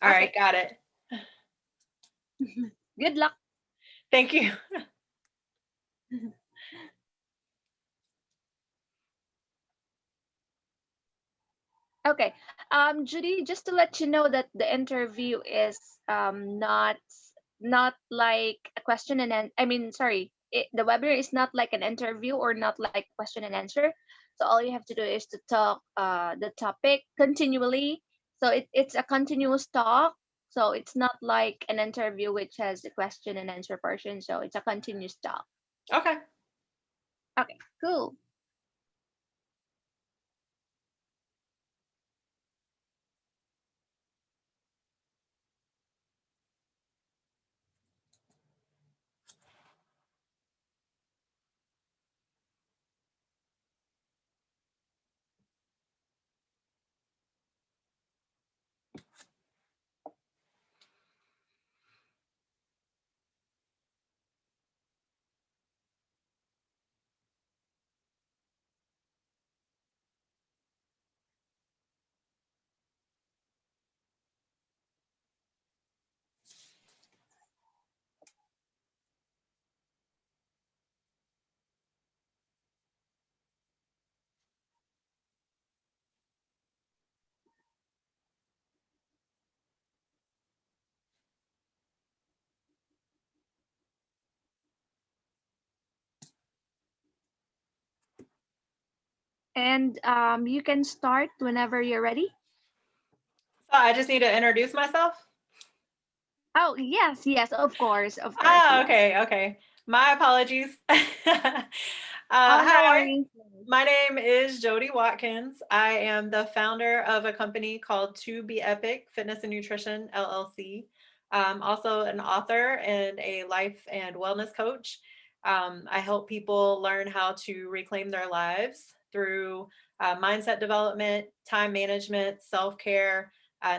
All right, Okay. got it. Good luck. Thank you. Okay. Judy, just to let you know that the interview is not like a question and I mean, sorry, the webinar is not like an interview or not like question and answer. So all you have to do is to talk the topic continually. So it's a continuous talk. So it's not like an interview which has a question and answer portion. So it's a continuous talk. Okay. Okay, cool. And you can start whenever you're ready. So I just need to introduce myself. Oh, yes, yes, of course, Ah, yes. okay, okay. My apologies. Oh, no Hi, worries. my name is Jodi Watkins. I am the founder of a company called To Be Epic Fitness and Nutrition LLC. I'm also an author and a life and wellness coach. I help people learn how to reclaim their lives through mindset development, time management, self care,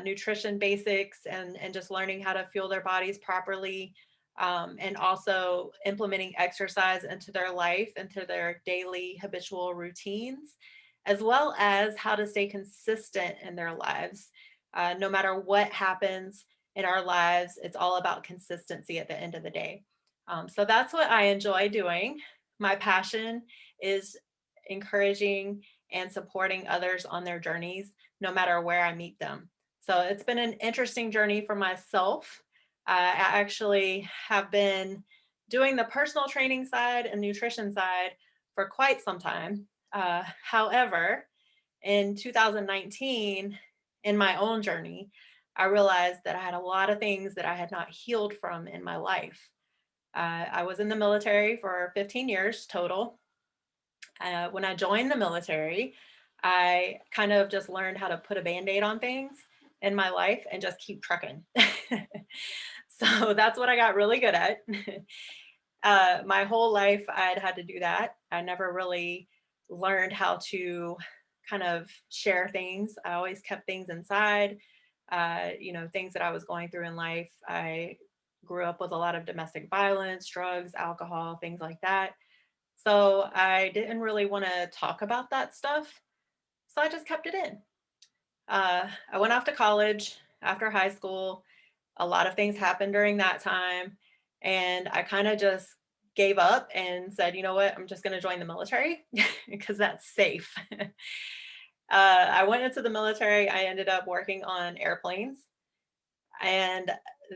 nutrition basics, and just learning how to fuel their bodies properly, and also implementing exercise into their life, into their daily habitual routines, as well as how to stay consistent in their lives. No matter what happens in our lives, it's all about consistency at the end of the day. So that's what I enjoy doing. My passion is encouraging and supporting others on their journeys, no matter where I meet them. So it's been an interesting journey for myself. I actually have been doing the personal training side and nutrition side for quite some time. However, in 2019, in my own journey, I realized that I had a lot of things that I had not healed from in my life. I was in the military for 15 years total. When I joined the military, I kind of just learned how to put a band aid on things in my life and just keep trucking. So that's what I got really good at. My whole life, I'd had to do that. I never really learned how to kind of share things. I always kept things inside, things that I was going through in life. I grew up with a lot of domestic violence, drugs, alcohol, things like that. So I didn't really want to talk about that stuff. So I just kept it in. I went off to college after high school. A lot of things happened during that time. And I kind of just gave up and said, you know what, I'm just going to join the military because that's safe. I went into the military. I ended up working on airplanes. And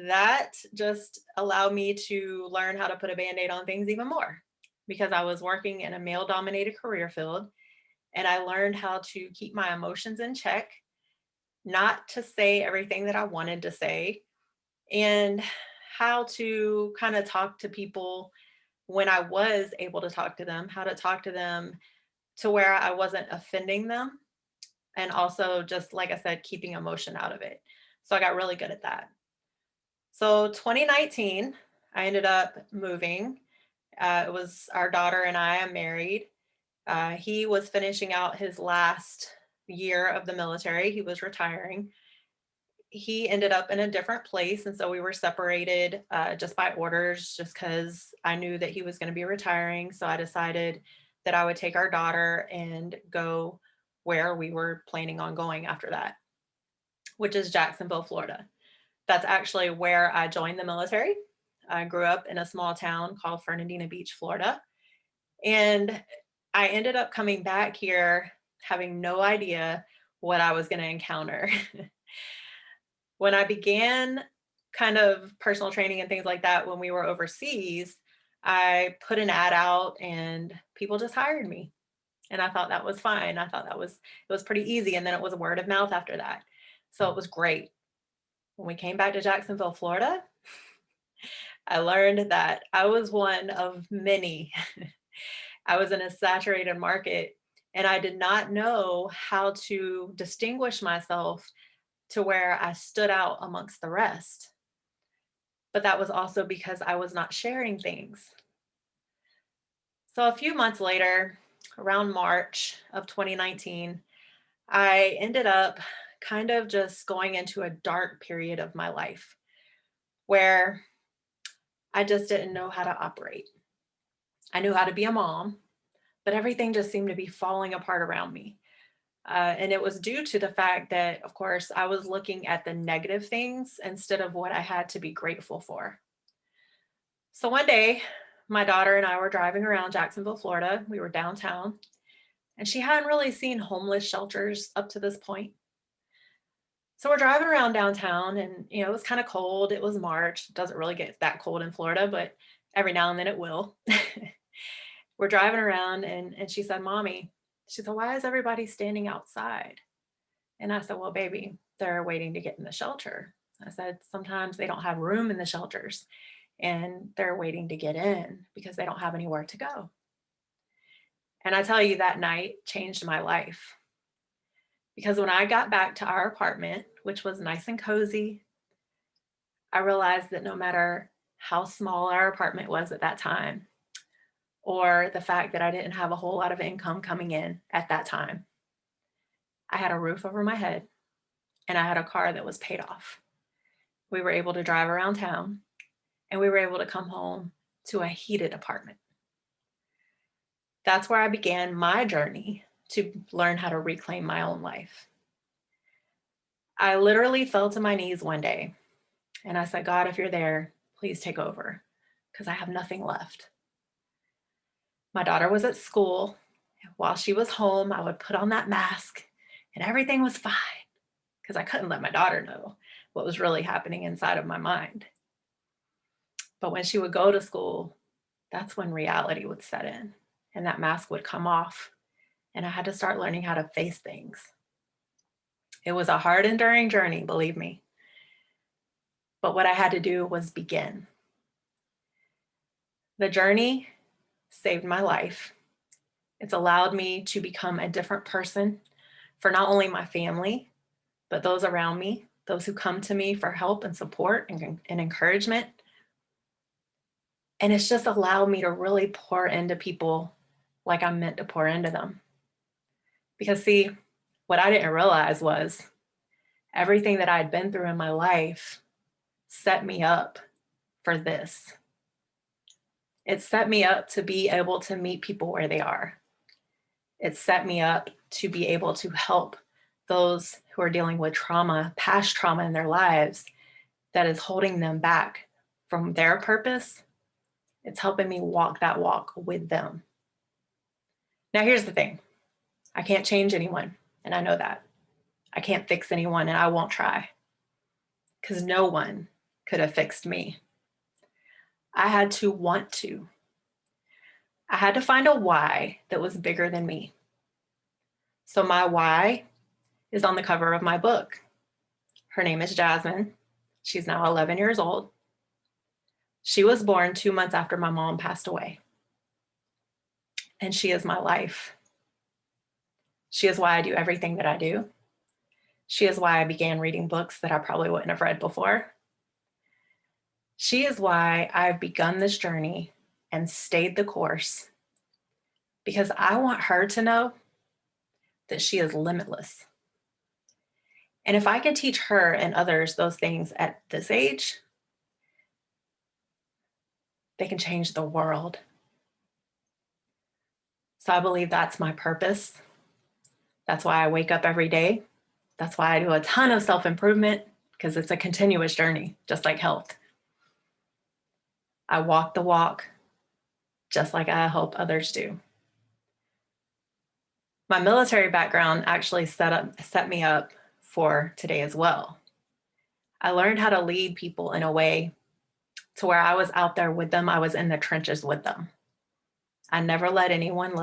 that just allowed me to learn how to put a band aid on things even more because I was working in a male dominated career field and I learned how to keep my emotions in check, not to say everything that I wanted to say, and how to kind of talk to people when I was able to talk to them, how to talk to them to where I wasn't offending them. And also, just like I said, keeping emotion out of it. So I got really good at that. So 2019, I ended up moving. It was our daughter and I am married. He was finishing out his last year of the military. He was retiring. He ended up in a different place. And so we were separated just by orders, just because I knew that he was going to be retiring. So I decided that I would take our daughter and go where we were planning on going after that, which is Jacksonville, Florida. That's actually where I joined the military. I grew up in a small town called Fernandina Beach, Florida. And I ended up coming back here having no idea what I was going to encounter. When I began kind of personal training and things like that when we were overseas, I put an ad out and people just hired me. And I thought that was fine. I thought it was pretty easy. And then it was word of mouth after that. So it was great. When we came back to Jacksonville, Florida, I learned that I was one of many. I was in a saturated market and I did not know how to distinguish myself to where I stood out amongst the rest. But that was also because I was not sharing things. So a few months later, around March of 2019, I ended up kind of just going into a dark period of my life where I just didn't know how to operate. I knew how to be a mom, but everything just seemed to be falling apart around me. And it was due to the fact that, of course, I was looking at the negative things instead of what I had to be grateful for. So one day, my daughter and I were driving around Jacksonville, Florida. We were downtown, and she hadn't really seen homeless shelters up to this point. So we're driving around downtown, and it was kind of cold. It was March. It doesn't really get that cold in Florida, but every now and then it will. We're driving around, and she said, "Mommy," she said, "why is everybody standing outside?" And I said, "Well, baby, they're waiting to get in the shelter." I said, "Sometimes they don't have room in the shelters and they're waiting to get in because they don't have anywhere to go." And I tell you, that night changed my life because when I got back to our apartment, which was nice and cozy, I realized that no matter how small our apartment was at that time, or the fact that I didn't have a whole lot of income coming in at that time, I had a roof over my head and I had a car that was paid off. We were able to drive around town and we were able to come home to a heated apartment. That's where I began my journey to learn how to reclaim my own life. I literally fell to my knees one day and I said, "God, if you're there, please take over because I have nothing left." My daughter was at school. While she was home, I would put on that mask and everything was fine because I couldn't let my daughter know what was really happening inside of my mind. But when she would go to school, that's when reality would set in and that mask would come off. And I had to start learning how to face things. It was a hard, enduring journey, believe me. But what I had to do was begin. The journey saved my life. It's allowed me to become a different person for not only my family, but those around me, those who come to me for help and support and encouragement. And it's just allowed me to really pour into people like I'm meant to pour into them. Because, see, what I didn't realize was everything that I had been through in my life set me up for this. It set me up to be able to meet people where they are. It set me up to be able to help those who are dealing with trauma, past trauma in their lives that is holding them back from their purpose. It's helping me walk that walk with them. Now, here's the thing. I can't change anyone, and I know that. I can't fix anyone, and I won't try because no one could have fixed me. I had to want to. I had to find a why that was bigger than me. So my why is on the cover of my book. Her name is Jasmine. She's now 11 years old. She was born 2 months after my mom passed away. And she is my life. She is why I do everything that I do. She is why I began reading books that I probably wouldn't have read before. She is why I've begun this journey and stayed the course because I want her to know that she is limitless. And if I can teach her and others those things at this age, they can change the world. So I believe that's my purpose. That's why I wake up every day. That's why I do a ton of self-improvement. because it's a continuous journey, just like health. I walk the walk, just like I hope others do. My military background actually set me up for today as well. I learned how to lead people in a way to where I was out there with them. I was in the trenches with them. I never left anyone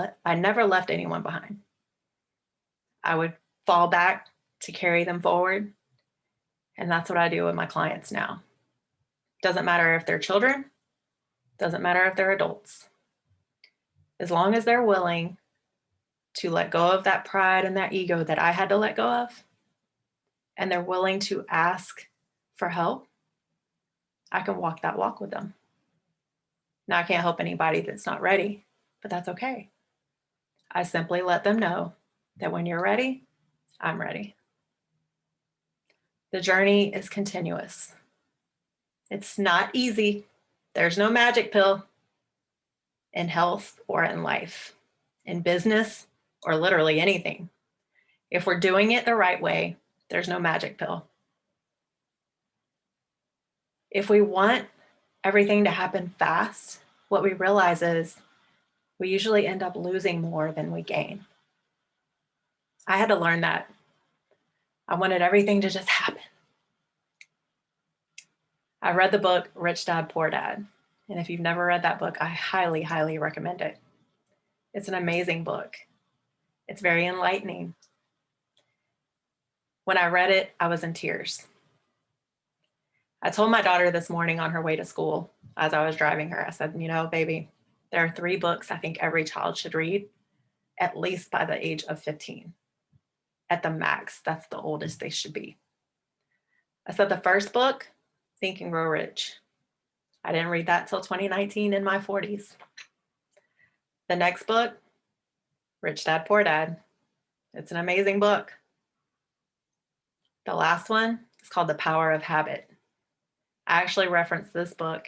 behind. I would fall back to carry them forward. And that's what I do with my clients now. Doesn't matter if they're children, doesn't matter if they're adults. As long as they're willing to let go of that pride and that ego that I had to let go of, and they're willing to ask for help, I can walk that walk with them. Now, I can't help anybody that's not ready, but that's okay. I simply let them know that when you're ready, I'm ready. The journey is continuous. It's not easy. There's no magic pill in health or in life, in business, or literally anything. If we're doing it the right way, there's no magic pill. If we want everything to happen fast, what we realize is we usually end up losing more than we gain. I had to learn that. I wanted everything to just happen. I read the book Rich Dad, Poor Dad. And if you've never read that book, I highly, highly recommend it. It's an amazing book. It's very enlightening. When I read it, I was in tears. I told my daughter this morning on her way to school as I was driving her, I said, baby, there are 3 books I think every child should read, at least by the age of 15. At the max, that's the oldest they should be. I said the first book, Think and Grow Rich. I didn't read that till 2019 in my 40s. The next book, Rich Dad, Poor Dad. It's an amazing book. The last one is called The Power of Habit. I actually referenced this book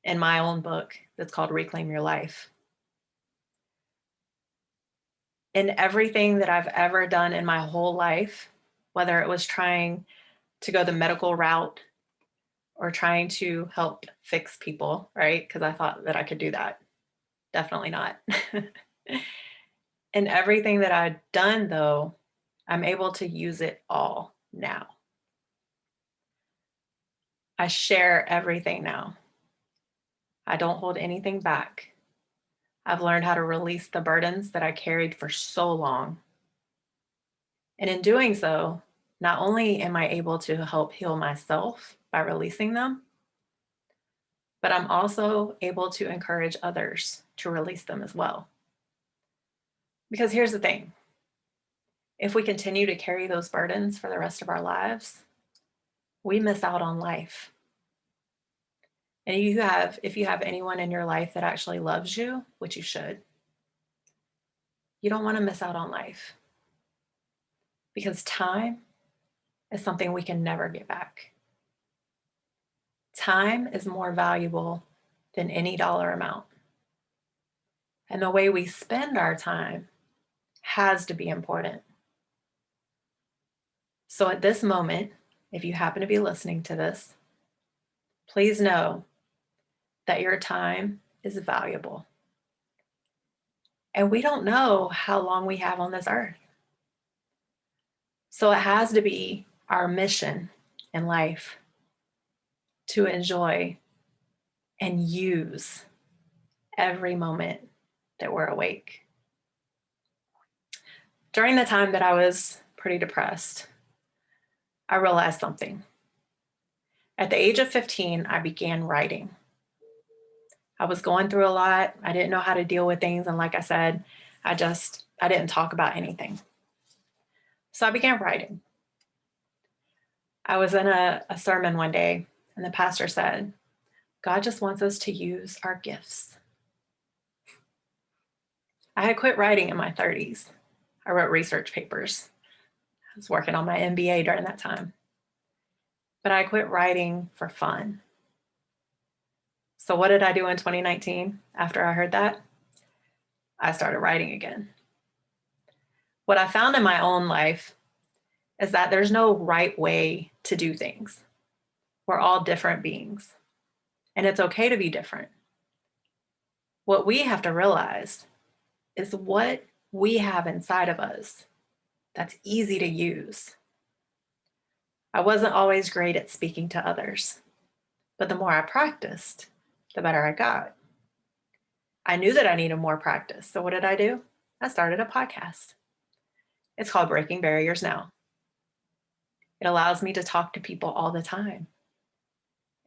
in my own book that's called Reclaim Your Life. In everything that I've ever done in my whole life, whether it was trying to go the medical route or trying to help fix people, right? Because I thought that I could do that. Definitely not. In everything that I've done, though, I'm able to use it all now. I share everything now. I don't hold anything back. I've learned how to release the burdens that I carried for so long. And in doing so, not only am I able to help heal myself by releasing them, but I'm also able to encourage others to release them as well. Because here's the thing. If we continue to carry those burdens for the rest of our lives, we miss out on life. And if you have anyone in your life that actually loves you, which you should, you don't want to miss out on life. Because time is something we can never get back. Time is more valuable than any dollar amount. And the way we spend our time has to be important. So at this moment, if you happen to be listening to this, please know that your time is valuable. And we don't know how long we have on this earth. So it has to be our mission in life to enjoy and use every moment that we're awake. During the time that I was pretty depressed, I realized something. At the age of 15, I began writing. I was going through a lot. I didn't know how to deal with things. And like I said, I didn't talk about anything. So I began writing. I was in a sermon one day, and the pastor said, God just wants us to use our gifts. I had quit writing in my 30s. I wrote research papers. I was working on my MBA during that time. But I quit writing for fun. So what did I do in 2019 after I heard that? I started writing again. What I found in my own life is that there's no right way to do things. We're all different beings, and it's okay to be different. What we have to realize is what we have inside of us that's easy to use. I wasn't always great at speaking to others, but the more I practiced, the better I got. I knew that I needed more practice. So what did I do? I started a podcast. It's called Breaking Barriers Now. It allows me to talk to people all the time,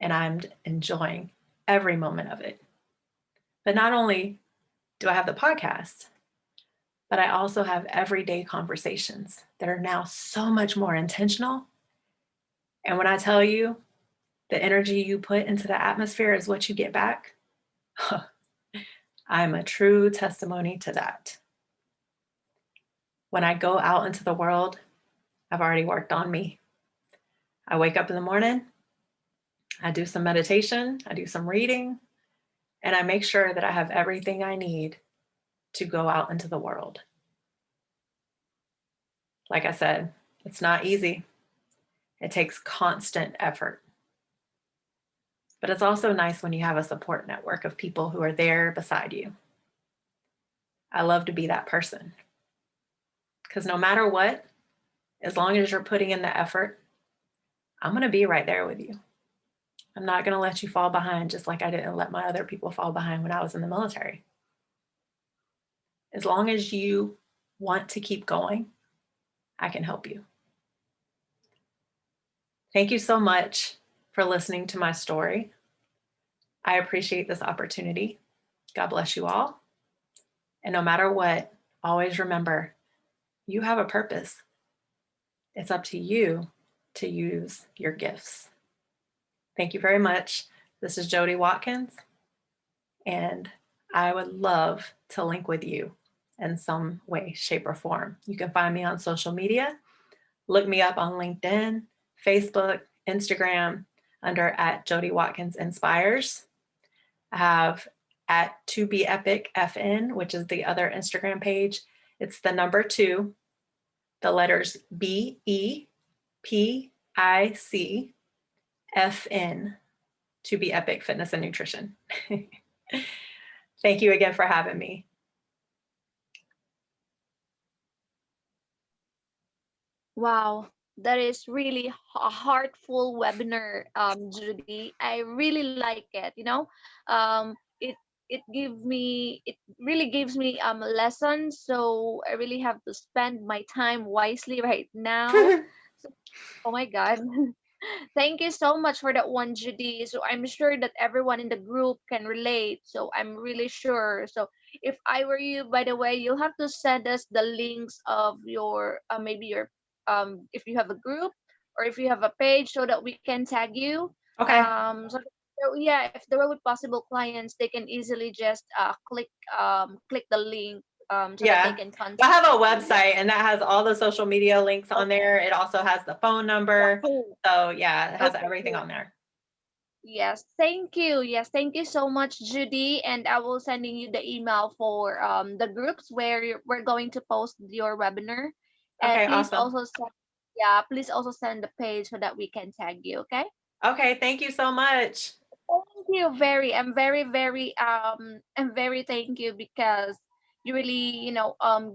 and I'm enjoying every moment of it. But not only do I have the podcast, but I also have everyday conversations that are now so much more intentional. And when I tell you the energy you put into the atmosphere is what you get back, I'm a true testimony to that. When I go out into the world, I've already worked on me. I wake up in the morning, I do some meditation, I do some reading, and I make sure that I have everything I need to go out into the world. Like I said, it's not easy. It takes constant effort. But it's also nice when you have a support network of people who are there beside you. I love to be that person. Because no matter what, as long as you're putting in the effort, I'm going to be right there with you. I'm not going to let you fall behind just like I didn't let my other people fall behind when I was in the military. As long as you want to keep going, I can help you. Thank you so much for listening to my story. I appreciate this opportunity. God bless you all. And no matter what, always remember you have a purpose. It's up to you to use your gifts. Thank you very much. This is Jodi Watkins, and I would love to link with you in some way, shape, or form. You can find me on social media. Look me up on LinkedIn, Facebook, Instagram under at Jodi Watkins Inspires. I have at To Be Epic FN, which is the other Instagram page. It's the number 2, the letters BEPIC FN, To Be Epic Fitness and Nutrition. Thank you again for having me. Wow, that is really a heartful webinar, Judy. I really like it. It really gives me lessons. So I really have to spend my time wisely right now. So, oh my God. Thank you so much for that one, Judy. So I'm sure that everyone in the group can relate. So I'm really sure. So if I were you, by the way, you'll have to send us the links of your maybe your if you have a group or if you have a page so that we can tag you. Okay. So yeah, if there will be possible clients, they can easily just click the link so that they Yeah. can I contact have a you. Yeah. website and that has all the social media links on Okay. there. It also has the phone Yeah. number. Cool. So, yeah, it has Okay. everything Cool. on there. Yes, thank you. Yes, thank you so much, Judy. And I will sending you the email for the groups where we're going to post your webinar. And Okay, please awesome. also send, yeah, please also send the page so that we can tag you. Okay. Okay, thank you so much. Thank you very. I'm very thank you because you really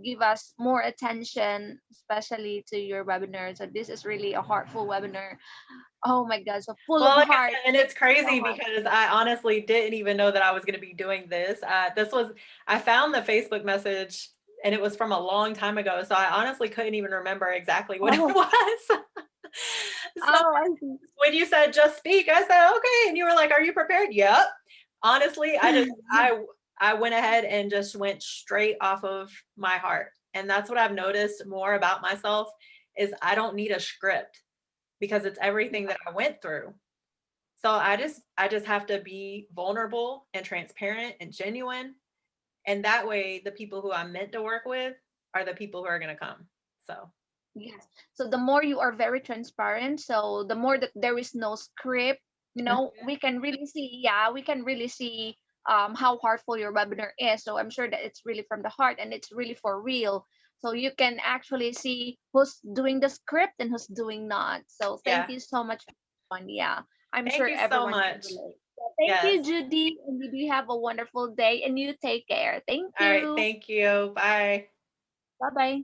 give us more attention, especially to your webinar. So this is really a heartful webinar. Oh my God, so full of Well, like I heart. said, and Thank it's you so crazy much. because I honestly didn't even know that I was going to be doing this. I found the Facebook message and it was from a long time ago. So I honestly couldn't even remember exactly what it Oh, was. So oh, I see. when you said just speak, I said, okay. And you were like, are you prepared? Yep. Honestly, I went ahead and just went straight off of my heart. And that's what I've noticed more about myself is I don't need a script because it's everything that I went through. So I just have to be vulnerable and transparent and genuine. And that way the people who I'm meant to work with are the people who are going to come. So, Yes. So the more you are very transparent, so the more that there is no script, we can really see, yeah, we can really see how heartful your webinar is. So I'm sure that it's really from the heart and it's really for real. So you can actually see who's doing the script and who's doing not. So thank Yeah. you so much for that one. Yeah, I'm Thank sure you so everyone can much. relate. So thank Yes. you, Judy, and you do have a wonderful day, and you take care. Thank All right. you. Thank you. Bye. Bye bye.